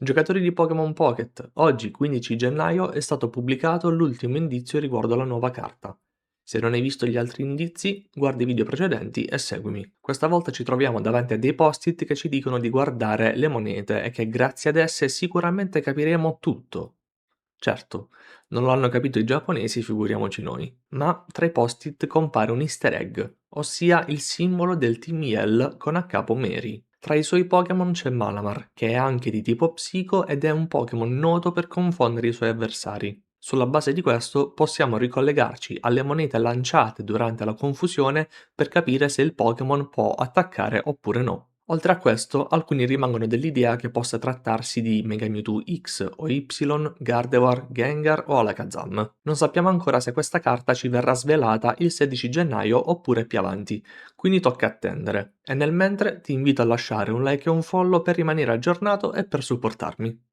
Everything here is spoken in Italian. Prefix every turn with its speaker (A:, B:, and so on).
A: Giocatori di Pokémon Pocket, oggi 15 gennaio è stato pubblicato l'ultimo indizio riguardo alla nuova carta. Se non hai visto gli altri indizi, guarda i video precedenti e seguimi. Questa volta ci troviamo davanti a dei post-it che ci dicono di guardare le monete e che grazie ad esse sicuramente capiremo tutto. Certo, non lo hanno capito i giapponesi, figuriamoci noi, ma tra i post-it compare un easter egg, ossia il simbolo del Team Yell con a capo Mary. Tra i suoi Pokémon c'è Malamar, che è anche di tipo psico ed è un Pokémon noto per confondere i suoi avversari. Sulla base di questo possiamo ricollegarci alle monete lanciate durante la confusione per capire se il Pokémon può attaccare oppure no. Oltre a questo, alcuni rimangono dell'idea che possa trattarsi di Mega Mewtwo X o Y, Gardevoir, Gengar o Alakazam. Non sappiamo ancora se questa carta ci verrà svelata il 16 gennaio oppure più avanti, quindi tocca attendere. E nel mentre ti invito a lasciare un like e un follow per rimanere aggiornato e per supportarmi.